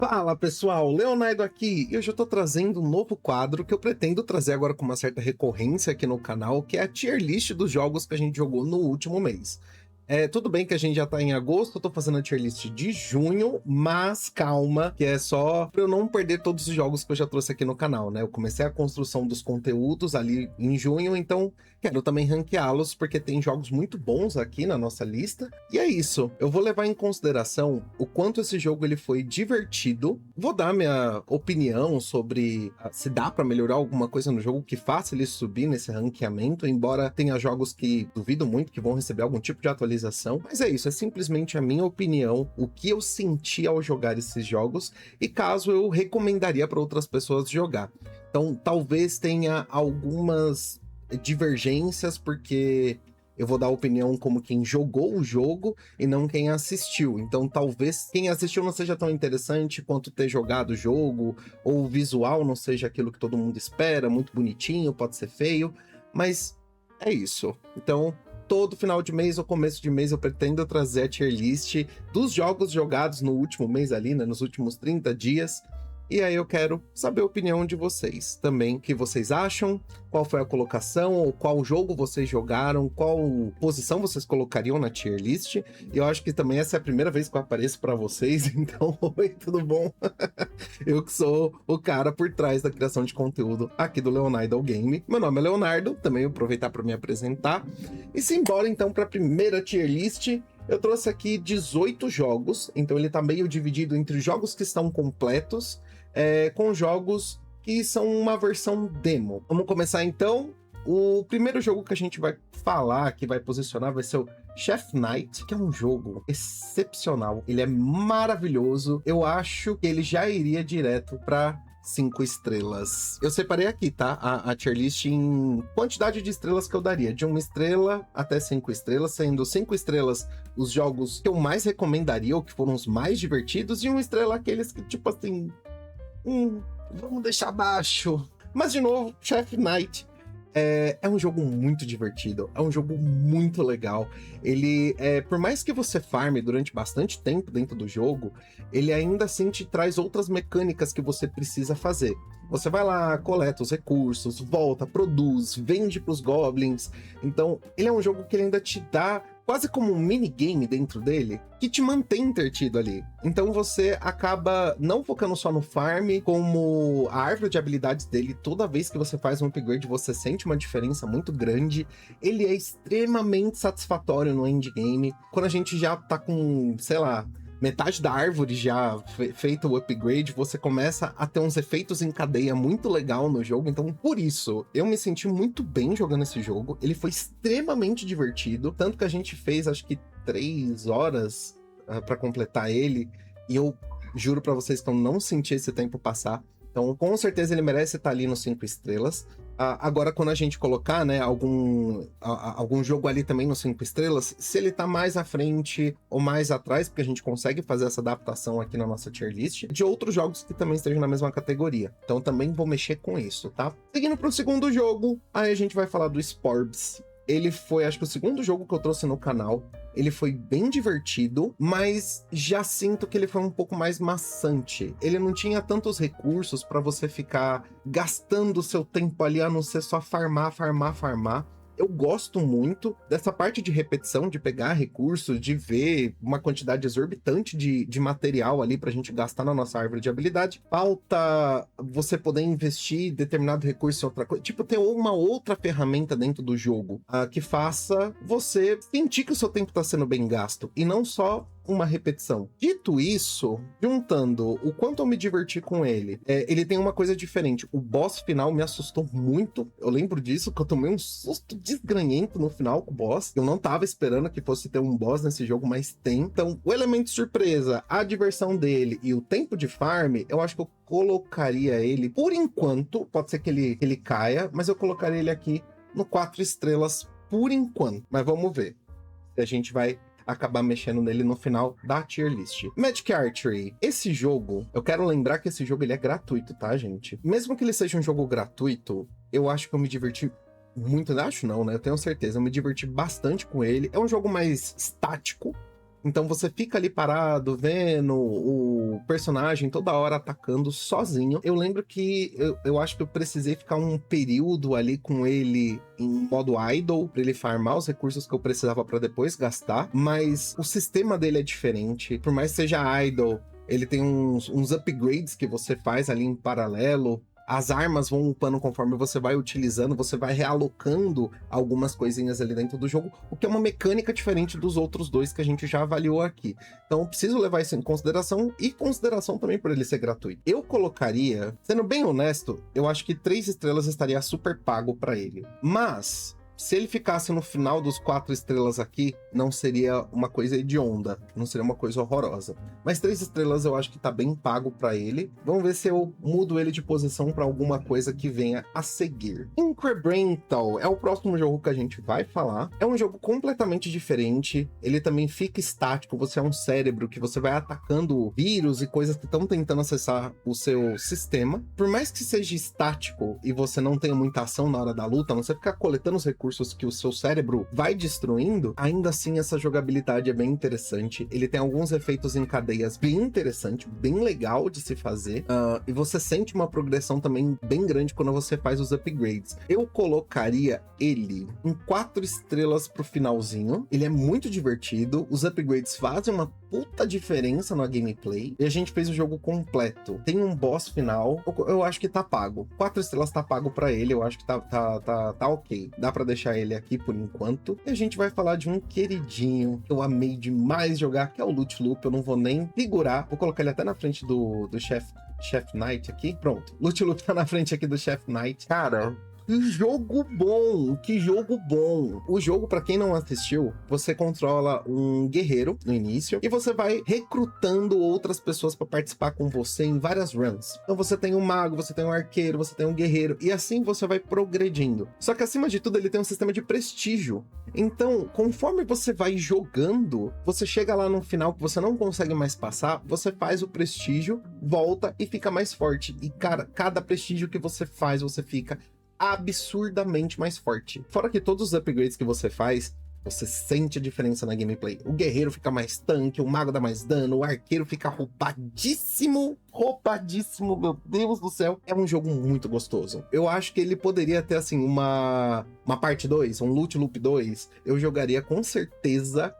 Fala pessoal, Leonardo aqui, e hoje eu tô trazendo um novo quadro que eu pretendo trazer agora com uma certa recorrência aqui no canal, que é a tier list dos jogos que a gente jogou no último mês. Tudo bem que a gente já tá em agosto, eu tô fazendo a tier list de junho, mas calma, que é só pra eu não perder todos os jogos que eu já trouxe aqui no canal, né? Eu comecei a construção dos conteúdos ali em junho, então quero também ranqueá-los, porque tem jogos muito bons aqui na nossa lista. E é isso, eu vou levar em consideração o quanto esse jogo ele foi divertido, vou dar minha opinião sobre se dá pra melhorar alguma coisa no jogo que faça ele subir nesse ranqueamento, embora tenha jogos que duvido muito que vão receber algum tipo de atualização. Mas é isso, é simplesmente a minha opinião, o que eu senti ao jogar esses jogos e caso eu recomendaria para outras pessoas jogar. Então, talvez tenha algumas divergências, porque eu vou dar opinião como quem jogou o jogo e não quem assistiu. Então, talvez quem assistiu não seja tão interessante quanto ter jogado o jogo, ou o visual não seja aquilo que todo mundo espera, muito bonitinho, pode ser feio, mas é isso. Então, todo final de mês ou começo de mês eu pretendo trazer a tier list dos jogos jogados no último mês ali, né, nos últimos 30 dias. E aí eu quero saber a opinião de vocês também, o que vocês acham, qual foi a colocação, ou qual jogo vocês jogaram, qual posição vocês colocariam na tier list. E eu acho que também essa é a primeira vez que eu apareço para vocês, então oi, tudo bom? Eu que sou o cara por trás da criação de conteúdo aqui do Leonardo Game. Meu nome é Leonardo, também vou aproveitar para me apresentar. E simbora então para a primeira tier list. Eu trouxe aqui 18 jogos, então ele tá meio dividido entre jogos que estão completos, com jogos que são uma versão demo. Vamos começar então. O primeiro jogo que a gente vai falar, que vai posicionar, vai ser o Chef Knight, que é um jogo excepcional. Ele é maravilhoso. Eu acho que ele já iria direto para 5 estrelas. Eu separei aqui, tá? A tier list em quantidade de estrelas que eu daria. De 1 estrela até 5 estrelas, sendo 5 estrelas os jogos que eu mais recomendaria, ou que foram os mais divertidos, e 1 estrela aqueles que, tipo assim, vamos deixar abaixo. Mas, de novo, Chef Knight é um jogo muito divertido, é um jogo muito legal. Ele, por mais que você farme durante bastante tempo dentro do jogo, ele ainda assim te traz outras mecânicas que você precisa fazer. Você vai lá, coleta os recursos, volta, produz, vende para os goblins. Então, ele é um jogo que ele ainda te dá quase como um minigame dentro dele, que te mantém entretido ali. Então você acaba não focando só no farm, como a árvore de habilidades dele, toda vez que você faz um upgrade, você sente uma diferença muito grande. Ele é extremamente satisfatório no endgame. Quando a gente já tá com, sei lá, metade da árvore já feito o upgrade, você começa a ter uns efeitos em cadeia muito legal no jogo. Então, por isso, eu me senti muito bem jogando esse jogo. Ele foi extremamente divertido, tanto que a gente fez, acho que 3 horas para completar ele, e eu juro para vocês que eu não senti esse tempo passar. Então, com certeza ele merece estar ali nos 5 estrelas. Agora, quando a gente colocar, né, algum jogo ali também nos 5 estrelas, se ele tá mais à frente ou mais atrás, porque a gente consegue fazer essa adaptação aqui na nossa tier list, de outros jogos que também estejam na mesma categoria. Então, também vou mexer com isso, tá? Seguindo pro segundo jogo, aí a gente vai falar do Sporbs. Ele foi, acho que o segundo jogo que eu trouxe no canal. Ele foi bem divertido, mas já sinto que ele foi um pouco mais maçante. Ele não tinha tantos recursos para você ficar gastando seu tempo ali, a não ser só farmar. Eu gosto muito dessa parte de repetição, de pegar recursos, de ver uma quantidade exorbitante de material ali pra gente gastar na nossa árvore de habilidade. Falta você poder investir determinado recurso em outra coisa. Tipo, ter uma outra ferramenta dentro do jogo que faça você sentir que o seu tempo tá sendo bem gasto. E não só uma repetição. Dito isso, juntando o quanto eu me diverti com ele, ele tem uma coisa diferente. O boss final me assustou muito. Eu lembro disso, que eu tomei um susto desgranhento no final com o boss. Eu não tava esperando que fosse ter um boss nesse jogo, mas tem. Então, o elemento surpresa, a diversão dele e o tempo de farm, eu acho que eu colocaria ele, por enquanto, pode ser que ele caia, mas eu colocaria ele aqui no 4 estrelas por enquanto. Mas vamos ver se a gente vai acabar mexendo nele no final da tier list. Magic Archery. Esse jogo, eu quero lembrar que esse jogo ele é gratuito, tá, gente? Mesmo que ele seja um jogo gratuito, eu acho que eu me diverti muito, acho não, né? Eu tenho certeza, eu me diverti bastante com ele. É um jogo mais estático, Então você fica ali parado, vendo o personagem toda hora atacando sozinho. Eu lembro que eu acho que eu precisei ficar um período ali com ele em modo idle, pra ele farmar os recursos que eu precisava pra depois gastar. Mas o sistema dele é diferente. Por mais que seja idle, ele tem uns upgrades que você faz ali em paralelo. As armas vão upando conforme você vai utilizando, você vai realocando algumas coisinhas ali dentro do jogo, o que é uma mecânica diferente dos outros dois que a gente já avaliou aqui. Então, eu preciso levar isso em consideração, e consideração também por ele ser gratuito. Eu colocaria, sendo bem honesto, eu acho que 3 estrelas estaria super pago para ele. Mas se ele ficasse no final dos 4 estrelas aqui, não seria uma coisa hedionda, não seria uma coisa horrorosa. Mas 3 estrelas eu acho que tá bem pago pra ele. Vamos ver se eu mudo ele de posição pra alguma coisa que venha a seguir. Incremental é o próximo jogo que a gente vai falar. É um jogo completamente diferente, ele também fica estático, você é um cérebro que você vai atacando vírus e coisas que estão tentando acessar o seu sistema. Por mais que seja estático e você não tenha muita ação na hora da luta, você ficar coletando os recursos que o seu cérebro vai destruindo, ainda assim essa jogabilidade é bem interessante. Ele tem alguns efeitos em cadeias bem interessante, bem legal de se fazer, e você sente uma progressão também bem grande quando você faz os upgrades. Eu colocaria ele em 4 estrelas pro finalzinho. Ele é muito divertido, os upgrades fazem uma puta diferença na gameplay, e a gente fez o jogo completo. Tem um boss final, eu acho que tá pago. 4 estrelas tá pago pra ele, eu acho que tá ok. Dá pra deixar ele aqui por enquanto. E a gente vai falar de um queridinho que eu amei demais jogar, que é o Loot Loop. Eu não vou nem figurar, vou colocar ele até na frente do Chef Knight aqui. Pronto, Loot Loop tá na frente aqui do Chef Knight. Cara, que jogo bom, que jogo bom. O jogo, pra quem não assistiu, você controla um guerreiro no início e você vai recrutando outras pessoas pra participar com você em várias runs. Então você tem um mago, você tem um arqueiro, você tem um guerreiro, e assim você vai progredindo. Só que acima de tudo ele tem um sistema de prestígio. Então, conforme você vai jogando, você chega lá no final que você não consegue mais passar, você faz o prestígio, volta e fica mais forte. E cara, cada prestígio que você faz, você fica absurdamente mais forte. Fora que todos os upgrades que você faz, você sente a diferença na gameplay. O guerreiro fica mais tanque, o mago dá mais dano, o arqueiro fica roubadíssimo, meu Deus do céu. É um jogo muito gostoso. Eu acho que ele poderia ter, assim, uma parte 2, um Loot Loop 2. Eu jogaria com certeza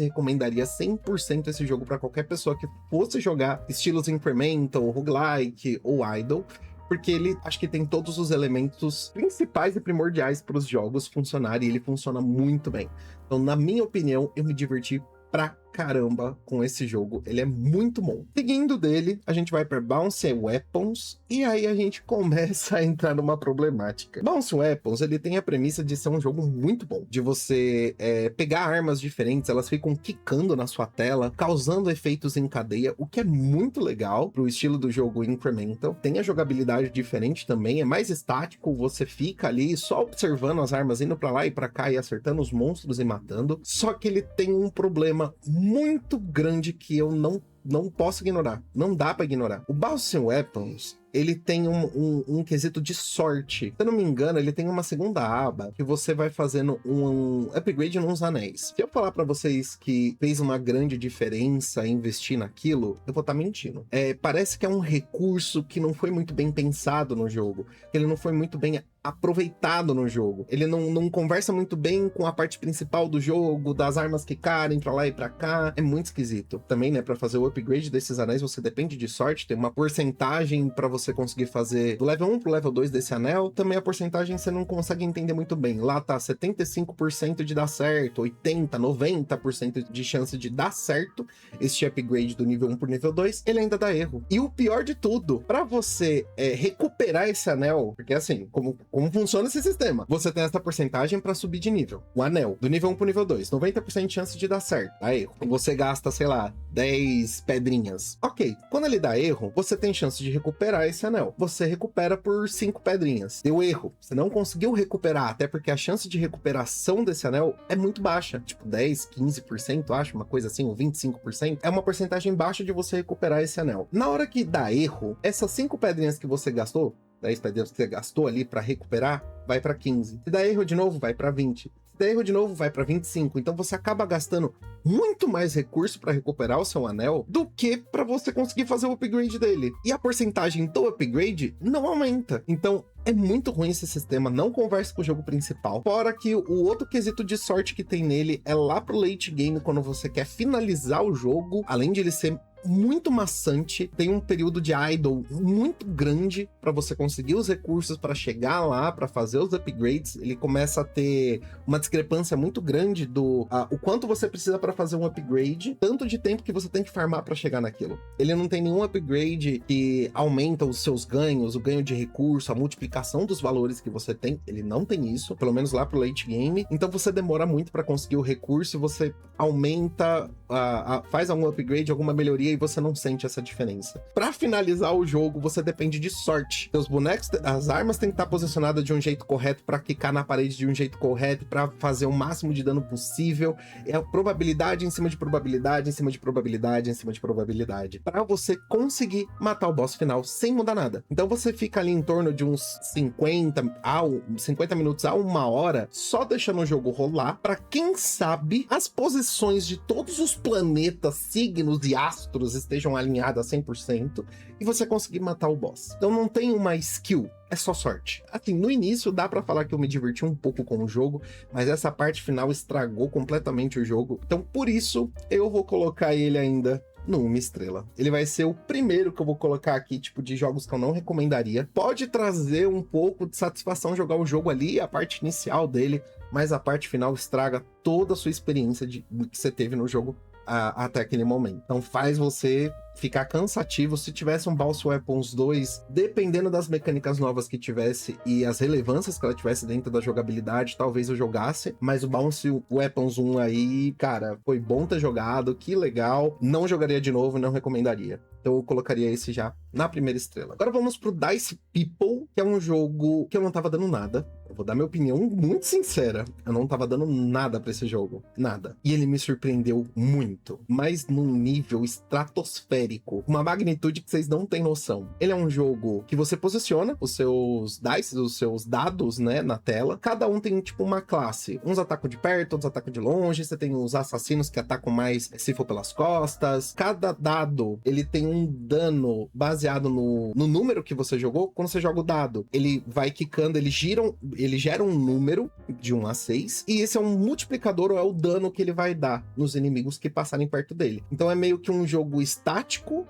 e recomendaria 100% esse jogo para qualquer pessoa que fosse jogar estilos Incremental, Roguelike ou Idle, porque ele, acho que tem todos os elementos principais e primordiais para os jogos funcionarem, e ele funciona muito bem. Então, na minha opinião, eu me diverti pra caramba com esse jogo, ele é muito bom. Seguindo dele, a gente vai para Bounce Weapons, e aí a gente começa a entrar numa problemática. Bounce Weapons, ele tem a premissa de ser um jogo muito bom, de você pegar armas diferentes, elas ficam quicando na sua tela, causando efeitos em cadeia, o que é muito legal pro estilo do jogo Incremental. Tem a jogabilidade diferente também, é mais estático, você fica ali só observando as armas indo pra lá e pra cá e acertando os monstros e matando. Só que ele tem um problema muito grande que eu não posso ignorar, não dá pra ignorar. O Bounce Weapons, ele tem um quesito de sorte. Se eu não me engano, ele tem uma segunda aba que você vai fazendo um upgrade nos anéis. Se eu falar pra vocês que fez uma grande diferença investir naquilo, eu vou estar mentindo. Parece que é um recurso que não foi muito bem pensado no jogo, que ele não foi muito bem aproveitado no jogo. Ele não conversa muito bem com a parte principal do jogo, das armas que caem pra lá e pra cá. É muito esquisito. Também, né, pra fazer o upgrade desses anéis, você depende de sorte, tem uma porcentagem pra você conseguir fazer do level 1 pro level 2 desse anel. Também a porcentagem você não consegue entender muito bem. Lá tá 75% de dar certo, 80%, 90% de chance de dar certo este upgrade do nível 1 pro nível 2, ele ainda dá erro. E o pior de tudo, pra você recuperar esse anel, porque assim, como funciona esse sistema? Você tem essa porcentagem pra subir de nível. O anel, do nível 1 pro nível 2, 90% de chance de dar certo, dá erro. Você gasta, sei lá, 10 pedrinhas. Ok, quando ele dá erro, você tem chance de recuperar esse anel. Você recupera por 5 pedrinhas. Deu erro, você não conseguiu recuperar, até porque a chance de recuperação desse anel é muito baixa, tipo 10, 15%, acho, uma coisa assim, ou 25%. É uma porcentagem baixa de você recuperar esse anel. Na hora que dá erro, essas 5 pedrinhas que você gastou, 10 pedrinhas que você gastou ali pra recuperar, vai pra 15. Se dá erro de novo, vai pra 20. der erro de novo, vai pra 25. Então você acaba gastando muito mais recurso para recuperar o seu anel do que para você conseguir fazer o upgrade dele. E a porcentagem do upgrade não aumenta. Então é muito ruim esse sistema, não conversa com o jogo principal. Fora que o outro quesito de sorte que tem nele é lá pro late game, quando você quer finalizar o jogo, além de ele ser muito maçante, tem um período de idle muito grande para você conseguir os recursos para chegar lá, para fazer os upgrades. Ele começa a ter uma discrepância muito grande do o quanto você precisa para fazer um upgrade, tanto de tempo que você tem que farmar para chegar naquilo. Ele não tem nenhum upgrade que aumenta os seus ganhos, o ganho de recurso, a multiplicação dos valores que você tem. Ele não tem isso, pelo menos lá pro late game. Então você demora muito para conseguir o recurso e você aumenta, faz algum upgrade, alguma melhoria e você não sente essa diferença. Para finalizar o jogo, você depende de sorte. Seus bonecos, as armas têm que estar posicionadas de um jeito correto para quicar na parede de um jeito correto, para fazer o máximo de dano possível. É probabilidade em cima de probabilidade, em cima de probabilidade, em cima de probabilidade, para você conseguir matar o boss final sem mudar nada. Então você fica ali em torno de uns 50 minutos a 1 hora só deixando o jogo rolar, para quem sabe as posições de todos os planetas, signos e astros estejam alinhadas a 100% e você conseguir matar o boss. Então não tem uma skill, é só sorte. Assim, no início dá pra falar que eu me diverti um pouco com o jogo, mas essa parte final estragou completamente o jogo. Então por isso eu vou colocar ele ainda no 1 estrela. Ele vai ser o primeiro que eu vou colocar aqui, tipo, de jogos que eu não recomendaria. Pode trazer um pouco de satisfação jogar o jogo ali, a parte inicial dele, mas a parte final estraga toda a sua experiência que você teve no jogo até aquele momento. Então faz você ficar cansativo. Se tivesse um Bounce Weapons 2, dependendo das mecânicas novas que tivesse e as relevâncias que ela tivesse dentro da jogabilidade, talvez eu jogasse, mas o Bounce Weapons 1 aí, cara, foi bom ter jogado, que legal, não jogaria de novo, não recomendaria. Então eu colocaria esse já na primeira estrela. Agora vamos pro Dice People, que é um jogo que eu não tava dando nada. Eu vou dar minha opinião muito sincera. Eu não tava dando nada pra esse jogo. Nada. E ele me surpreendeu muito. Mas num nível estratosférico. Uma magnitude que vocês não têm noção. Ele é um jogo que você posiciona os seus dice, os seus dados, né, na tela. Cada um tem, tipo, uma classe. Uns atacam de perto, outros atacam de longe. Você tem os assassinos que atacam mais se for pelas costas. Cada dado, ele tem um dano baseado no número que você jogou. Quando você joga o dado, ele vai quicando, ele gera um número de 1 a 6, e esse é um multiplicador, ou é o dano que ele vai dar nos inimigos que passarem perto dele. Então é meio que um jogo estático,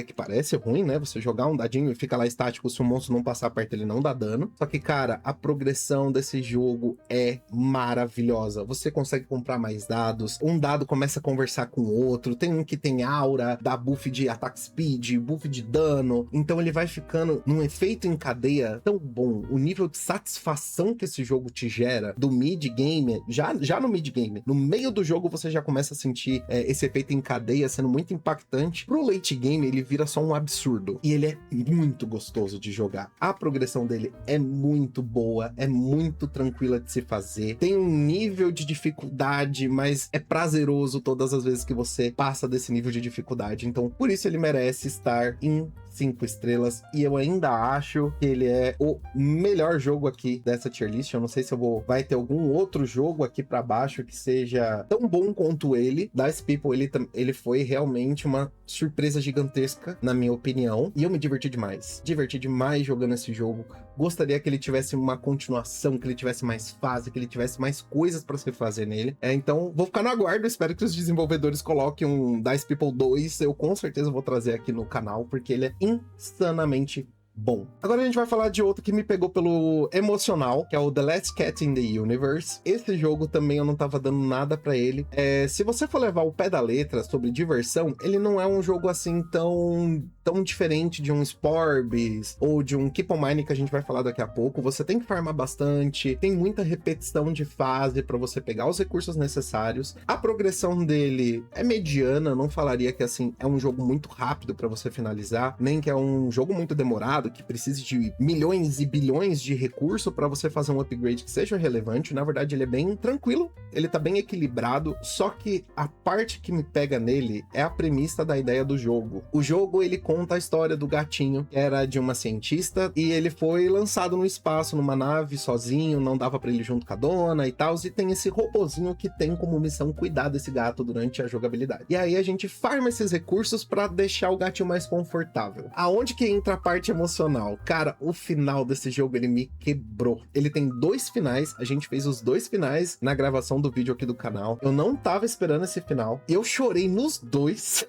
que parece ruim, né? Você jogar um dadinho e fica lá estático, se o monstro não passar perto ele não dá dano. Só que, cara, a progressão desse jogo é maravilhosa. Você consegue comprar mais dados, um dado começa a conversar com o outro, tem um que tem aura, dá buff de attack speed, buff de dano, então ele vai ficando num efeito em cadeia tão bom. O nível de satisfação que esse jogo te gera do mid-game, já no mid-game, no meio do jogo você já começa a sentir esse efeito em cadeia sendo muito impactante. Pro late game ele vira só um absurdo, e ele é muito gostoso de jogar. A progressão dele é muito boa, é muito tranquila de se fazer, tem um nível de dificuldade, mas é prazeroso todas as vezes que você passa desse nível de dificuldade. Então por isso ele merece estar em 5 estrelas, e eu ainda acho que ele é o melhor jogo aqui dessa tier list. Eu não sei se vai ter algum outro jogo aqui pra baixo que seja tão bom quanto ele. Dice People, ele foi realmente uma surpresa gigantesca, na minha opinião, e eu me diverti demais jogando esse jogo. Gostaria que ele tivesse uma continuação, que ele tivesse mais fase, que ele tivesse mais coisas pra se fazer nele. Então, vou ficar no aguardo, espero que os desenvolvedores coloquem um Dice People 2, eu com certeza vou trazer aqui no canal, porque ele é insanamente bom. Agora a gente vai falar de outro que me pegou pelo emocional, que é o The Last Cat in the Universe. Esse jogo também eu não tava dando nada pra ele. Se você for levar o pé da letra sobre diversão, ele não é um jogo assim tão diferente de um Sporbis ou de um Keep on Mine, que a gente vai falar daqui a pouco. Você tem que farmar bastante, tem muita repetição de fase pra você pegar os recursos necessários. A progressão dele é mediana, não falaria que assim é um jogo muito rápido pra você finalizar, nem que é um jogo muito demorado, complicado, que precise de milhões e bilhões de recurso para você fazer um upgrade que seja relevante. Na verdade, ele é bem tranquilo, ele tá bem equilibrado, só que a parte que me pega nele é a premissa da ideia do jogo. O jogo, ele conta a história do gatinho, que era de uma cientista, e ele foi lançado no espaço, numa nave, sozinho, não dava pra ele junto com a dona e tal, e tem esse robozinho que tem como missão cuidar desse gato durante a jogabilidade. E aí a gente farma esses recursos pra deixar o gatinho mais confortável. Aonde que entra a parte emocional? Cara, o final desse jogo, ele me quebrou. Ele tem 2 finais, a gente fez os 2 finais na gravação do vídeo aqui do canal. Eu não tava esperando esse final, eu chorei nos 2.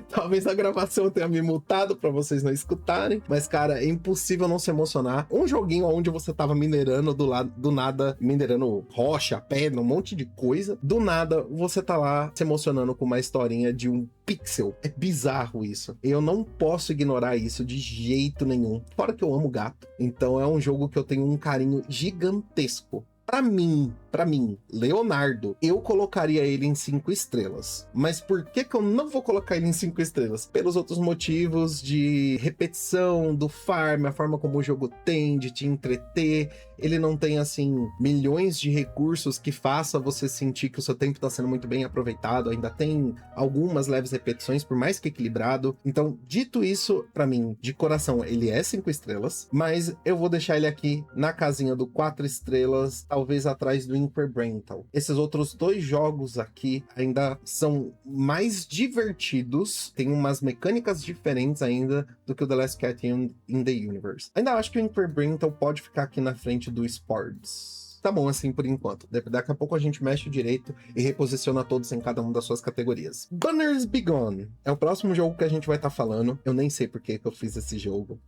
Talvez a gravação eu tenha me multado pra vocês não escutarem, mas cara, é impossível não se emocionar. Um joguinho onde você tava minerando do nada, minerando rocha, pedra, um monte de coisa, do nada você tá lá se emocionando com uma historinha de um pixel. É bizarro isso. Eu não posso ignorar isso de jeito nenhum. Fora que eu amo gato. Então é um jogo que eu tenho um carinho gigantesco. Pra mim, Leonardo, eu colocaria ele em 5 estrelas. Mas por que que eu não vou colocar ele em 5 estrelas? Pelos outros motivos de repetição do farm, a forma como o jogo tem de te entreter. Ele não tem, assim, milhões de recursos que faça você sentir que o seu tempo tá sendo muito bem aproveitado. Ainda tem algumas leves repetições, por mais que equilibrado. Então, dito isso, pra mim, de coração, ele é 5 estrelas. Mas eu vou deixar ele aqui na casinha do 4 estrelas, talvez atrás do Increbrental. Esses outros 2 jogos aqui ainda são mais divertidos, tem umas mecânicas diferentes ainda do que o The Last Cat in the Universe. Ainda acho que o Increbrental pode ficar aqui na frente do Sports. Tá bom assim por enquanto. Daqui a pouco a gente mexe direito e reposiciona todos em cada uma das suas categorias. Banners Be Gone é o próximo jogo que a gente vai estar falando. Eu nem sei por que eu fiz esse jogo.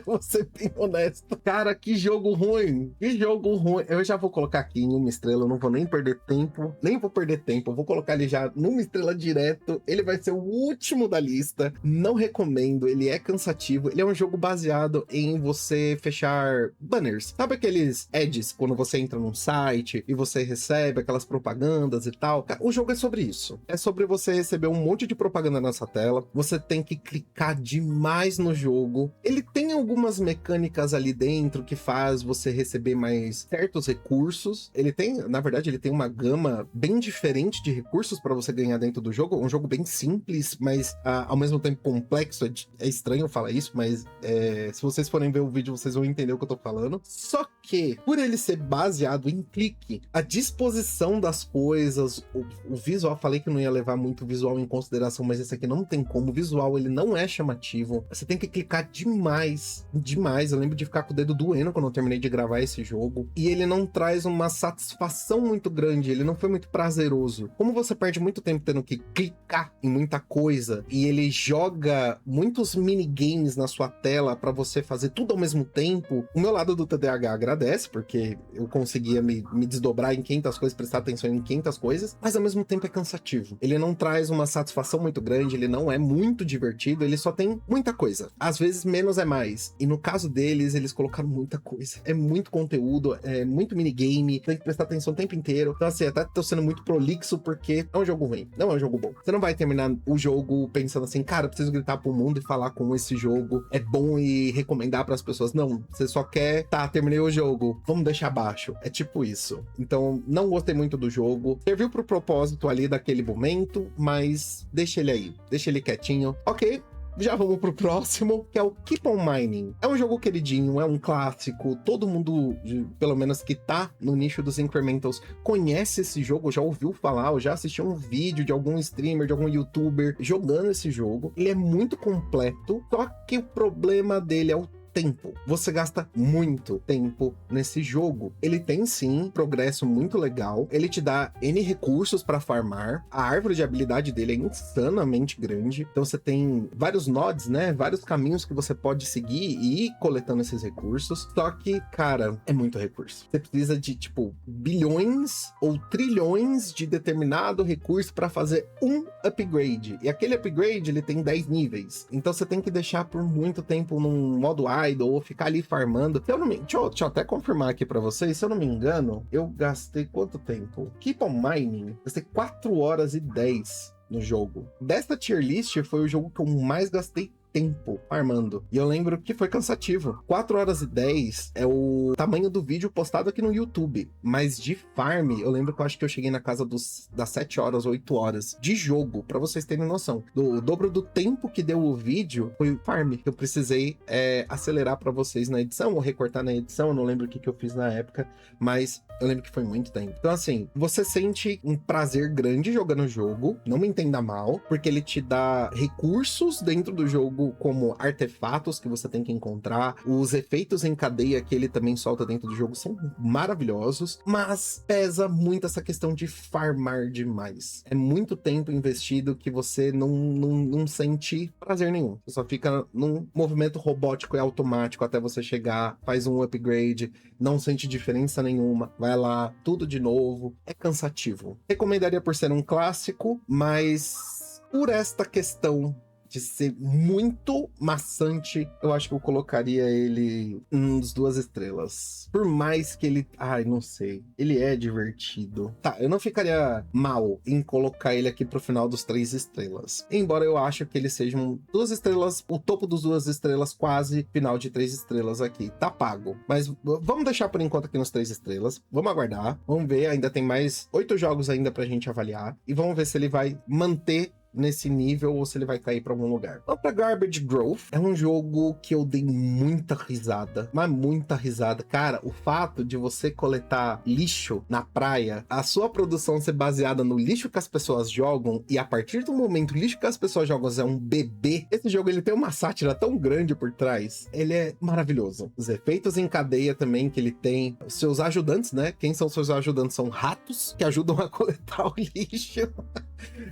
Vou ser bem honesto. Cara, que jogo ruim. Que jogo ruim. Eu já vou colocar aqui em 1 estrela. Eu não vou nem perder tempo. Nem vou perder tempo. Eu vou colocar ele já numa estrela direto. Ele vai ser o último da lista. Não recomendo. Ele é cansativo. Ele é um jogo baseado em você fechar banners. Sabe aqueles ads quando você entra num site e você recebe aquelas propagandas e tal? O jogo é sobre isso. É sobre você receber um monte de propaganda nessa tela. Você tem que clicar demais no jogo. Ele tem algumas mecânicas ali dentro que faz você receber mais certos recursos. Ele tem, na verdade, ele tem uma gama bem diferente de recursos para você ganhar dentro do jogo. Um jogo bem simples, mas ao mesmo tempo complexo. É estranho falar isso, mas se vocês forem ver o vídeo, vocês vão entender o que eu tô falando. Só que, por ele ser baseado em clique, a disposição das coisas, o visual, falei que não ia levar muito visual em consideração, mas esse aqui não tem como. O visual, ele não é chamativo. Você tem que clicar demais. Eu lembro de ficar com o dedo doendo quando eu terminei de gravar esse jogo. E ele não traz uma satisfação muito grande. Ele não foi muito prazeroso. Como você perde muito tempo tendo que clicar em muita coisa e ele joga muitos minigames na sua tela pra você fazer tudo ao mesmo tempo, o meu lado do TDAH agradece, porque eu conseguia me desdobrar em 500 coisas, prestar atenção em 500 coisas, mas ao mesmo tempo é cansativo. Ele não traz uma satisfação muito grande, ele não é muito divertido, ele só tem muita coisa. Às vezes menos é mais. E no caso deles, eles colocaram muita coisa. É muito conteúdo, é muito minigame, tem que prestar atenção o tempo inteiro. Então assim, até tô sendo muito prolixo porque é um jogo ruim, não é um jogo bom. Você não vai terminar o jogo pensando assim, cara, preciso gritar pro mundo e falar como esse jogo é bom e recomendar pras pessoas. Não, você só quer, tá, terminei o jogo, vamos deixar abaixo. É tipo isso. Então, não gostei muito do jogo. Serviu pro propósito ali daquele momento, mas deixa ele aí. Deixa ele quietinho. Ok. Já vamos pro próximo, que é o Keep on Mining. É um jogo queridinho, é um clássico. Todo mundo, pelo menos que tá no nicho dos incrementals, conhece esse jogo, já ouviu falar, ou já assistiu um vídeo de algum streamer, de algum youtuber jogando esse jogo. Ele é muito completo, só que o problema dele é o tempo. Você gasta muito tempo nesse jogo. Ele tem sim progresso muito legal. Ele te dá N recursos para farmar. A árvore de habilidade dele é insanamente grande. Então você tem vários nodes, né? Vários caminhos que você pode seguir e ir coletando esses recursos. Só que, cara, é muito recurso. Você precisa de, tipo, bilhões ou trilhões de determinado recurso para fazer um upgrade. E aquele upgrade, ele tem 10 níveis. Então você tem que deixar por muito tempo num modo idle ou ficar ali farmando. Se eu não me... deixa eu até confirmar aqui pra vocês. Se eu não me engano, eu gastei quanto tempo? Keep on Mining, gastei 4 horas e 10 no jogo. Desta tier list, foi o jogo que eu mais gastei tempo farmando. E eu lembro que foi cansativo. 4 horas e 10 é o tamanho do vídeo postado aqui no YouTube. Mas de farm, eu lembro que eu acho que eu cheguei na casa das 7 horas, 8 horas de jogo, pra vocês terem noção. O dobro do tempo que deu o vídeo foi o farm, que eu precisei acelerar pra vocês na edição, ou recortar na edição, eu não lembro o que eu fiz na época, mas eu lembro que foi muito tempo. Então assim, você sente um prazer grande jogando o jogo, não me entenda mal, porque ele te dá recursos dentro do jogo, como artefatos que você tem que encontrar, os efeitos em cadeia que ele também solta dentro do jogo são maravilhosos, mas pesa muito essa questão de farmar demais. É muito tempo investido que você não sente prazer nenhum. Você só fica num movimento robótico e automático até você chegar, faz um upgrade, não sente diferença nenhuma, vai lá, tudo de novo. É cansativo. Recomendaria por ser um clássico, mas por esta questão de ser muito maçante, eu acho que eu colocaria ele uns 2 estrelas. Por mais que ele... Ai, não sei. Ele é divertido. Tá, eu não ficaria mal em colocar ele aqui pro final dos 3 estrelas. Embora eu acho que ele sejam 2 estrelas, o topo dos 2 estrelas, quase final de 3 estrelas aqui. Tá pago. Mas vamos deixar por enquanto aqui nos 3 estrelas. Vamos aguardar. Vamos ver, ainda tem mais 8 jogos ainda pra gente avaliar. E vamos ver se ele vai manter nesse nível ou se ele vai cair pra algum lugar. Vamos pra Garbage Growth. É um jogo que eu dei muita risada, mas muita risada. Cara, o fato de você coletar lixo na praia, a sua produção ser baseada no lixo que as pessoas jogam, e a partir do momento o lixo que as pessoas jogam é um bebê, esse jogo ele tem uma sátira tão grande por trás. Ele é maravilhoso. Os efeitos em cadeia também que ele tem. Os seus ajudantes, né? Quem são seus ajudantes? São ratos que ajudam a coletar o lixo.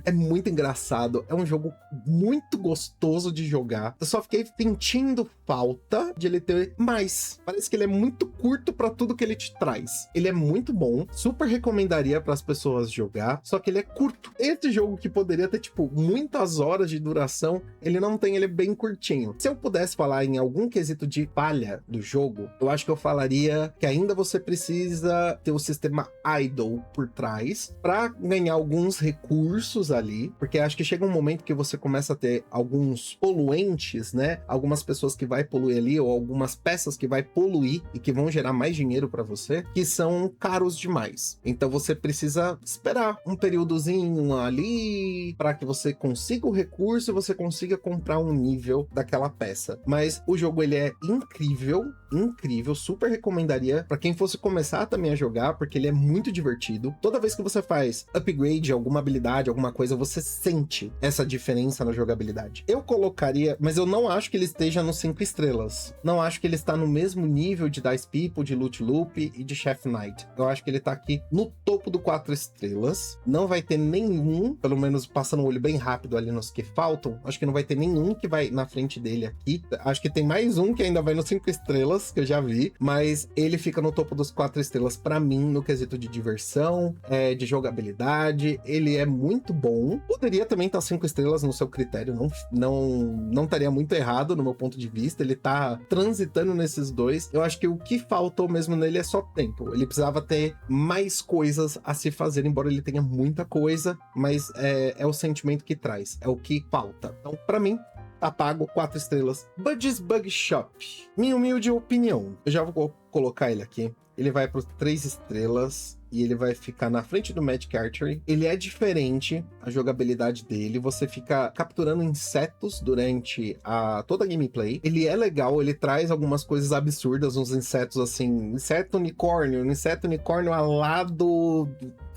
É muito engraçado, é um jogo muito gostoso de jogar. Eu só fiquei sentindo falta de ele ter mais. Parece que ele é muito curto pra tudo que ele te traz. Ele é muito bom, super recomendaria para as pessoas jogar, só que ele é curto. Esse jogo que poderia ter, tipo, muitas horas de duração, ele não tem, ele é bem curtinho. Se eu pudesse falar em algum quesito de falha do jogo, eu acho que eu falaria que ainda você precisa ter o sistema idle por trás para ganhar alguns recursos ali, porque acho que chega um momento que você começa a ter alguns poluentes, né? Algumas pessoas que vai poluir ali, ou algumas peças que vai poluir e que vão gerar mais dinheiro para você, que são caros demais. Então você precisa esperar um períodozinho ali para que você consiga o recurso e você consiga comprar um nível daquela peça. Mas o jogo ele é incrível, incrível, super recomendaria para quem fosse começar também a jogar, porque ele é muito divertido. Toda vez que você faz upgrade, alguma habilidade, alguma coisa, você sente essa diferença na jogabilidade. Eu colocaria, mas eu não acho que ele esteja nos 5 estrelas. Não acho que ele está no mesmo nível de Dice People, de Loot Loop e de Chef Knight. Eu acho que ele tá aqui no topo do 4 estrelas. Não vai ter nenhum, pelo menos passando o olho bem rápido ali nos que faltam, acho que não vai ter nenhum que vai na frente dele aqui. Acho que tem mais um que ainda vai nos 5 estrelas, que eu já vi, mas ele fica no topo dos 4 estrelas pra mim, no quesito de diversão, de jogabilidade. Ele é muito bom. Poderia também estar 5 estrelas no seu critério, não estaria muito errado no meu ponto de vista. Ele tá transitando nesses dois. Eu acho que o que faltou mesmo nele é só tempo. Ele precisava ter mais coisas a se fazer, embora ele tenha muita coisa, mas é o sentimento que traz, é o que falta. Então, pra mim, tá pago 4 estrelas. Buddy's Bug Shop. Minha humilde opinião. Eu já vou colocar ele aqui. Ele vai para 3 estrelas e ele vai ficar na frente do Magic Archery. Ele é diferente, a jogabilidade dele. Você fica capturando insetos durante toda a gameplay. Ele é legal, ele traz algumas coisas absurdas, uns insetos assim, inseto unicórnio alado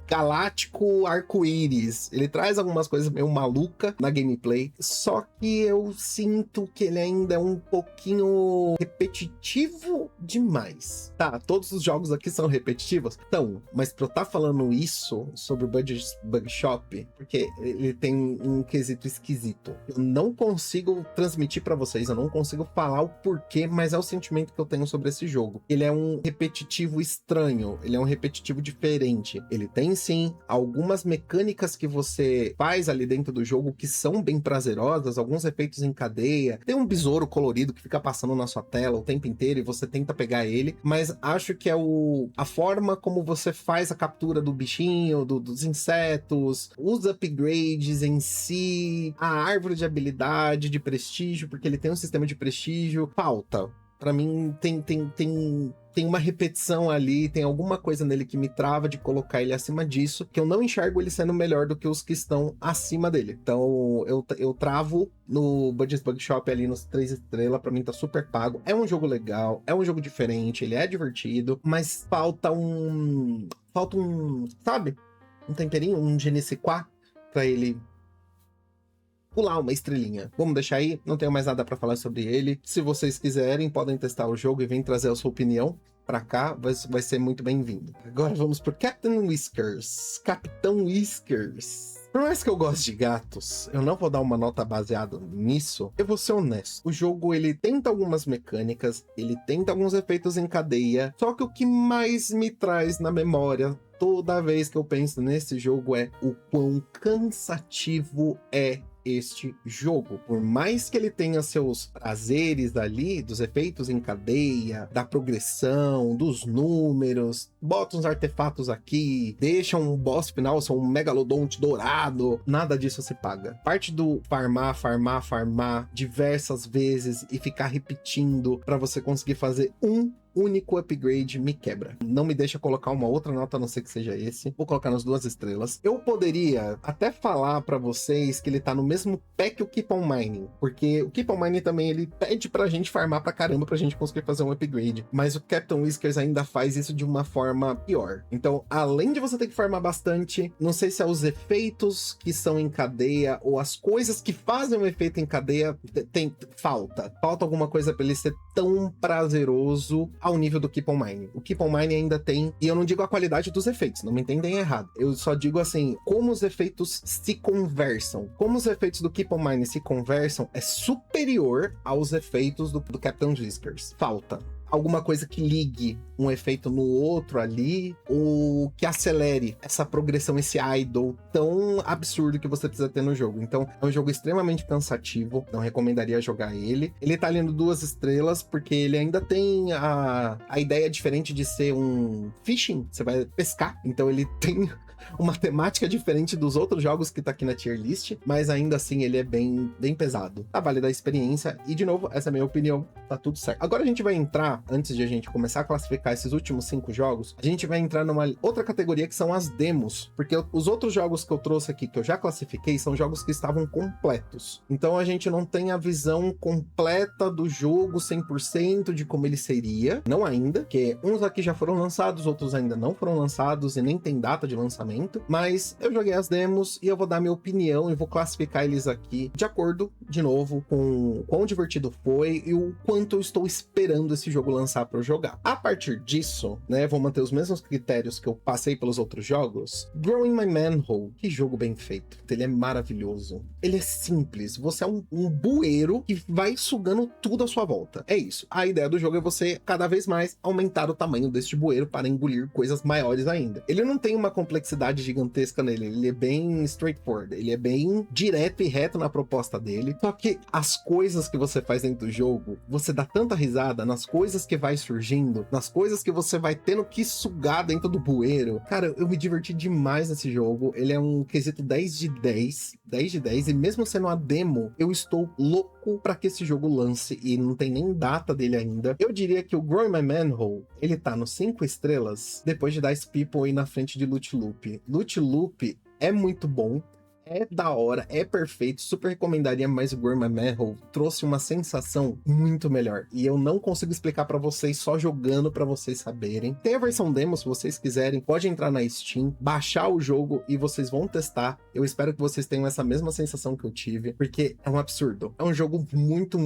galáctico arco-íris. Ele traz algumas coisas meio maluca na gameplay, só que eu sinto que ele ainda é um pouquinho repetitivo demais. Tá, todos os jogos aqui são repetitivos? Então, mas pra eu estar falando isso sobre o Buddy's Bug Shop, porque ele tem um quesito esquisito. Eu não consigo transmitir pra vocês, eu não consigo falar o porquê, mas é o sentimento que eu tenho sobre esse jogo. Ele é um repetitivo estranho, ele é um repetitivo diferente. Ele tem sim, algumas mecânicas que você faz ali dentro do jogo que são bem prazerosas, alguns efeitos em cadeia. Tem um besouro colorido que fica passando na sua tela o tempo inteiro e você tenta pegar ele, mas acho que é a forma como você faz a captura do bichinho, dos insetos, os upgrades em si, a árvore de habilidade, de prestígio, porque ele tem um sistema de prestígio, falta. Pra mim, tem uma repetição ali, tem alguma coisa nele que me trava de colocar ele acima disso, que eu não enxergo ele sendo melhor do que os que estão acima dele. Então, eu travo no Budget Bug Shop ali nos 3 estrelas, pra mim tá super pago. É um jogo legal, é um jogo diferente, ele é divertido, mas falta um, sabe? Um temperinho, um je ne sais quoi pra ele pular uma estrelinha. Vamos deixar aí, não tenho mais nada pra falar sobre ele. Se vocês quiserem, podem testar o jogo e vir trazer a sua opinião pra cá, vai ser muito bem-vindo. Agora vamos pro Captain Whiskers. Capitão Whiskers. Por mais que eu goste de gatos, eu não vou dar uma nota baseada nisso. Eu vou ser honesto. O jogo, ele tenta algumas mecânicas, ele tenta alguns efeitos em cadeia, só que o que mais me traz na memória toda vez que eu penso nesse jogo é o quão cansativo é este jogo. Por mais que ele tenha seus prazeres ali, dos efeitos em cadeia, da progressão, dos números, bota uns artefatos aqui, deixa um boss final, são um megalodonte dourado, nada disso se paga. Parte do farmar diversas vezes e ficar repetindo para você conseguir fazer um único upgrade me quebra. Não me deixa colocar uma outra nota, a não ser que seja esse. Vou colocar nas 2 estrelas. Eu poderia até falar pra vocês que ele tá no mesmo pé que o Keep on Mining, porque o Keep on Mining também, ele pede pra gente farmar pra caramba pra gente conseguir fazer um upgrade, mas o Captain Whiskers ainda faz isso de uma forma pior. Então, além de você ter que farmar bastante, não sei se é os efeitos que são em cadeia ou as coisas que fazem o efeito em cadeia, falta alguma coisa pra ele ser tão prazeroso ao nível do Keep on Mining. O Keep on Mining ainda tem, e eu não digo a qualidade dos efeitos, não me entendem errado. Eu só digo assim, como os efeitos se conversam. Como os efeitos do Keep on Mining se conversam é superior aos efeitos do Captain Whiskers. Falta alguma coisa que ligue um efeito no outro ali, ou que acelere essa progressão, esse idle tão absurdo que você precisa ter no jogo. Então, é um jogo extremamente cansativo, não recomendaria jogar ele. Ele tá ali no 2 estrelas, porque ele ainda tem a ideia diferente de ser um fishing, você vai pescar, então ele tem uma temática diferente dos outros jogos que tá aqui na tier list, mas ainda assim ele é bem pesado. Tá válida a experiência, e de novo, essa é a minha opinião, tá tudo certo. Agora a gente vai entrar, antes de a gente começar a classificar esses últimos 5 jogos, a gente vai entrar numa outra categoria que são as demos, porque os outros jogos que eu trouxe aqui, que eu já classifiquei, são jogos que estavam completos. Então a gente não tem a visão completa do jogo 100% de como ele seria, não ainda, que uns aqui já foram lançados, outros ainda não foram lançados e nem tem data de lançamento. Mas eu joguei as demos e eu vou dar minha opinião e vou classificar eles aqui de acordo, de novo, com o quão divertido foi e o quanto eu estou esperando esse jogo lançar para eu jogar. A partir disso, né, vou manter os mesmos critérios que eu passei pelos outros jogos. Growing My Manhole, que jogo bem feito. Ele é maravilhoso. Ele é simples. Você é um bueiro que vai sugando tudo à sua volta. É isso. A ideia do jogo é você, cada vez mais, aumentar o tamanho deste bueiro para engolir coisas maiores ainda. Ele não tem uma complexidade gigantesca nele, ele é bem straightforward, ele é bem direto e reto na proposta dele, só que as coisas que você faz dentro do jogo, você dá tanta risada nas coisas que vai surgindo, nas coisas que você vai tendo que sugar dentro do bueiro. Cara, eu me diverti demais nesse jogo, ele é um quesito 10 de 10, e mesmo sendo uma demo, eu estou louco pra que esse jogo lance, e não tem nem data dele ainda. Eu diria que o Growing My Manhole, ele tá no 5 estrelas, depois de Dice People ir na frente de Loot Loop. Loot Loop é muito bom, é da hora, é perfeito, super recomendaria, mas o Growing My Manhole trouxe uma sensação muito melhor, e eu não consigo explicar pra vocês só jogando pra vocês saberem. Tem a versão demo, se vocês quiserem, pode entrar na Steam, baixar o jogo e vocês vão testar. Eu espero que vocês tenham essa mesma sensação que eu tive, porque é um absurdo. É um jogo muito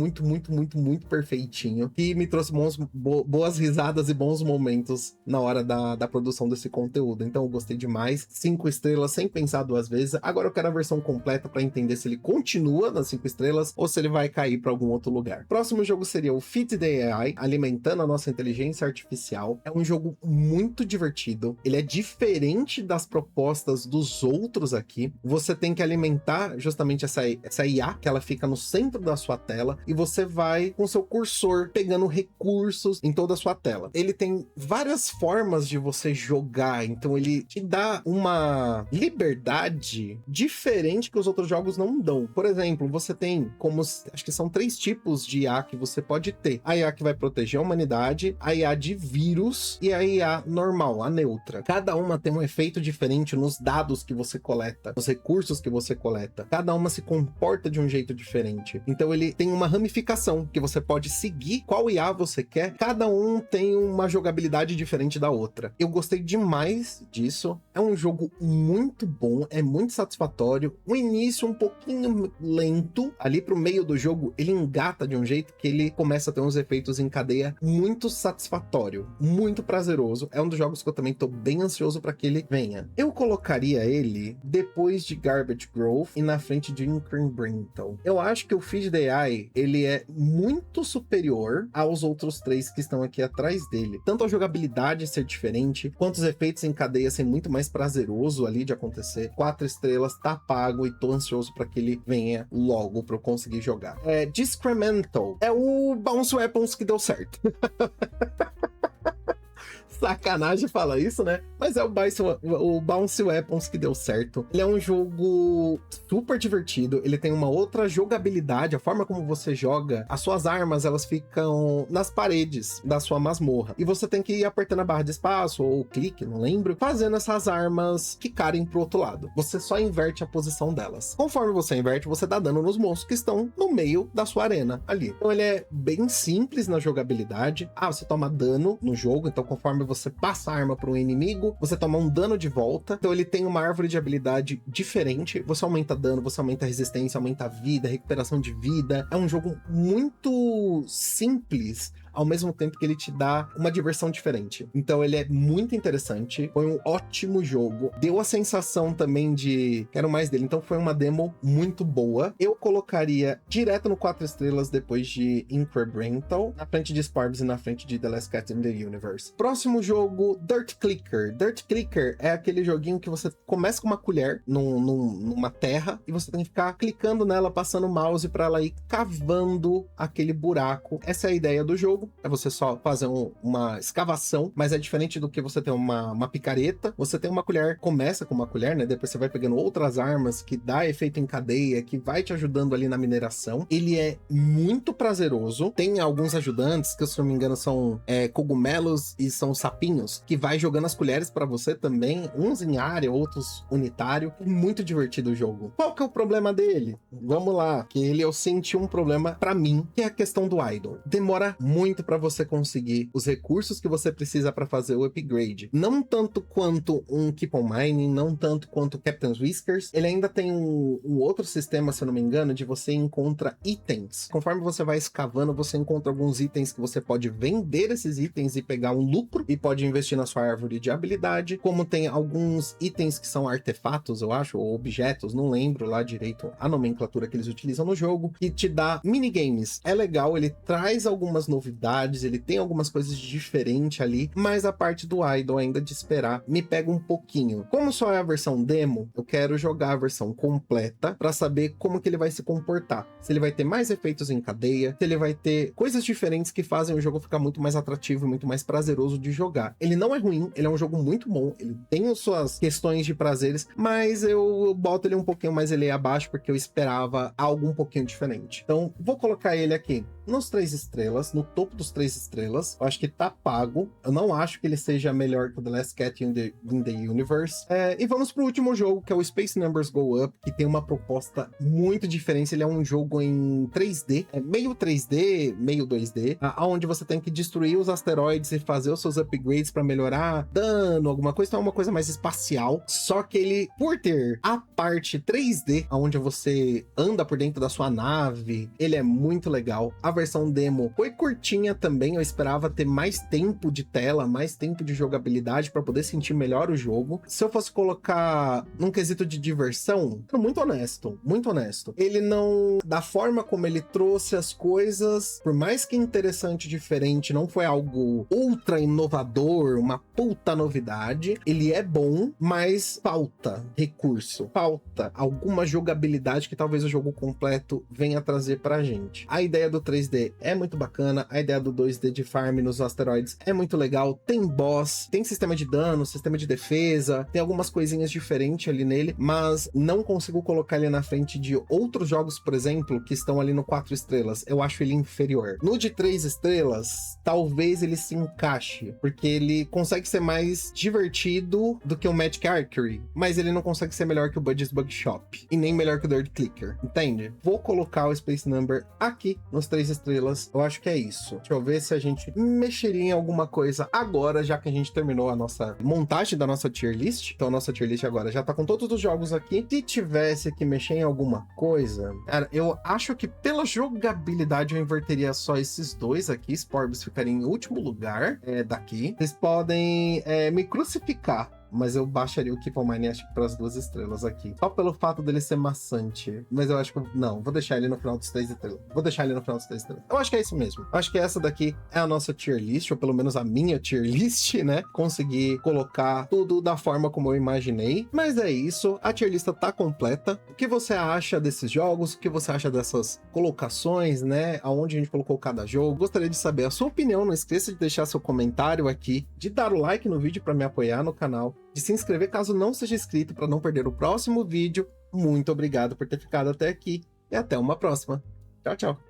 perfeitinho, que me trouxe boas risadas e bons momentos na hora da produção desse conteúdo. Então eu gostei demais, 5 estrelas sem pensar 2 vezes. Agora eu quero a versão completa para entender se ele continua nas 5 estrelas ou se ele vai cair para algum outro lugar. Próximo jogo seria o Feed the AI, alimentando a nossa inteligência artificial. É um jogo muito divertido, ele é diferente das propostas dos outros aqui. Você tem que alimentar justamente essa IA, que ela fica no centro da sua tela, e você vai com seu cursor pegando recursos em toda a sua tela. Ele tem várias formas de você jogar, então ele te dá uma liberdade diferente que os outros jogos não dão. Por exemplo, você tem como, acho que são 3 tipos de IA que você pode ter. A IA que vai proteger a humanidade, a IA de vírus e a IA normal, a neutra. Cada uma tem um efeito diferente nos dados que você coleta, nos recursos que você coleta. Cada uma se comporta de um jeito diferente. Então ele tem uma ramificação que você pode seguir qual IA você quer. Cada um tem uma jogabilidade diferente da outra. Eu gostei demais disso. É um jogo muito bom, é muito satisfatório. O início um pouquinho lento, ali pro meio do jogo ele engata de um jeito que ele começa a ter uns efeitos em cadeia muito satisfatório, muito prazeroso. É um dos jogos que eu também tô bem ansioso para que ele venha. Eu colocaria ele depois de Garbage Grove e na frente de Incremental. Eu acho que o Feed the AI, ele é muito superior aos outros 3 que estão aqui atrás dele. Tanto a jogabilidade ser diferente, quanto os efeitos em cadeia ser muito mais prazeroso ali de acontecer. 4 estrelas, tá pago e tô ansioso para que ele venha logo para eu conseguir jogar. Discremental é o Bounce Weapons que deu certo. Sacanagem falar isso, né? Mas é o Bounce Weapons que deu certo. Ele é um jogo super divertido, ele tem uma outra jogabilidade, a forma como você joga, as suas armas, elas ficam nas paredes da sua masmorra. E você tem que ir apertando a barra de espaço, ou clique, não lembro, fazendo essas armas quicarem pro outro lado. Você só inverte a posição delas. Conforme você inverte, você dá dano nos monstros que estão no meio da sua arena ali. Então ele é bem simples na jogabilidade. Você toma dano no jogo, então conforme você passa a arma para um inimigo, você toma um dano de volta. Então ele tem uma árvore de habilidade diferente. Você aumenta dano, você aumenta a resistência, aumenta a vida, recuperação de vida. É um jogo muito simples, ao mesmo tempo que ele te dá uma diversão diferente. Então ele é muito interessante, foi um ótimo jogo, deu a sensação também de quero mais dele, então foi uma demo muito boa. Eu colocaria direto no 4 estrelas depois de Incremental, na frente de Sparbs e na frente de The Last Cat in the Universe. Próximo jogo, Dirt Clicker. Dirt Clicker é aquele joguinho que você começa com uma colher numa terra e você tem que ficar clicando nela, passando o mouse para ela ir cavando aquele buraco. Essa é a ideia do jogo. É você só fazer uma escavação, mas é diferente do que você ter uma picareta. Você tem uma colher, começa com uma colher, né? Depois você vai pegando outras armas que dá efeito em cadeia, que vai te ajudando ali na mineração. Ele é muito prazeroso. Tem alguns ajudantes, que se não me engano são cogumelos e são sapinhos, que vai jogando as colheres para você também, uns em área, outros unitário. É muito divertido o jogo. Qual que é o problema dele? Vamos lá, que eu senti um problema para mim, que é a questão do idle. Demora muito para você conseguir os recursos que você precisa para fazer o upgrade. Não tanto quanto um Keep on Mining, não tanto quanto o Captain's Whiskers. Ele ainda tem um outro sistema, se eu não me engano, de você encontra itens. Conforme você vai escavando, você encontra alguns itens que você pode vender esses itens e pegar um lucro e pode investir na sua árvore de habilidade. Como tem alguns itens que são artefatos, eu acho, ou objetos, não lembro lá direito a nomenclatura que eles utilizam no jogo, que te dá minigames. É legal, ele traz algumas novidades, ele tem algumas coisas diferentes ali, mas a parte do idle ainda de esperar me pega um pouquinho. Como só é a versão demo, eu quero jogar a versão completa para saber como que ele vai se comportar. Se ele vai ter mais efeitos em cadeia, se ele vai ter coisas diferentes que fazem o jogo ficar muito mais atrativo e muito mais prazeroso de jogar. Ele não é ruim, ele é um jogo muito bom, ele tem as suas questões de prazeres, mas eu boto ele um pouquinho mais ele abaixo porque eu esperava algo um pouquinho diferente. Então, vou colocar ele aqui nos 3 estrelas, no topo dos 3 estrelas. Eu acho que tá pago. Eu não acho que ele seja melhor que o The Last Cat in the Universe. E vamos pro último jogo, que é o Space Numbers Go Up, que tem uma proposta muito diferente. Ele é um jogo em 3D, meio 3D, meio 2D, onde você tem que destruir os asteroides e fazer os seus upgrades para melhorar dano, alguma coisa. Então é uma coisa mais espacial. Só que ele, por ter a parte 3D, onde você anda por dentro da sua nave, ele é muito legal. A versão demo foi curtinha também, eu esperava ter mais tempo de tela, mais tempo de jogabilidade para poder sentir melhor o jogo. Se eu fosse colocar num quesito de diversão, muito honesto. Ele não, da forma como ele trouxe as coisas, por mais que interessante e diferente, não foi algo ultra inovador, uma puta novidade. Ele é bom, mas falta recurso, falta alguma jogabilidade que talvez o jogo completo venha trazer pra gente. A ideia do 3D é muito bacana, a ideia do 2D de farm nos asteroides é muito legal, tem boss, tem sistema de dano, sistema de defesa, tem algumas coisinhas diferentes ali nele, mas não consigo colocar ele na frente de outros jogos, por exemplo, que estão ali no 4 estrelas. Eu acho ele inferior. No de 3 estrelas, talvez ele se encaixe, porque ele consegue ser mais divertido do que o Magic Archery, mas ele não consegue ser melhor que o Buddy's Bug Shop, e nem melhor que o Dirt Clicker, entende? Vou colocar o Space Number aqui nos 3 estrelas, eu acho que é isso. Deixa eu ver se a gente mexeria em alguma coisa agora, já que a gente terminou a nossa montagem da nossa tier list. Então a nossa tier list agora já tá com todos os jogos aqui. Se tivesse que mexer em alguma coisa, cara, eu acho que pela jogabilidade eu inverteria só esses dois aqui. Sporbs ficaria em último lugar daqui. Vocês podem me crucificar, mas eu baixaria o Keep On Mining, acho que para as 2 estrelas aqui. Só pelo fato dele ser maçante. Mas eu acho que... Não, vou deixar ele no final dos 3 estrelas. Eu acho que é isso mesmo. Eu acho que essa daqui é a nossa tier list, ou pelo menos a minha tier list, né? Consegui colocar tudo da forma como eu imaginei. Mas é isso. A tier lista tá completa. O que você acha desses jogos? O que você acha dessas colocações, né? Aonde a gente colocou cada jogo? Gostaria de saber a sua opinião. Não esqueça de deixar seu comentário aqui, de dar o like no vídeo para me apoiar no canal, de se inscrever caso não seja inscrito para não perder o próximo vídeo. Muito obrigado por ter ficado até aqui e até uma próxima. Tchau, tchau.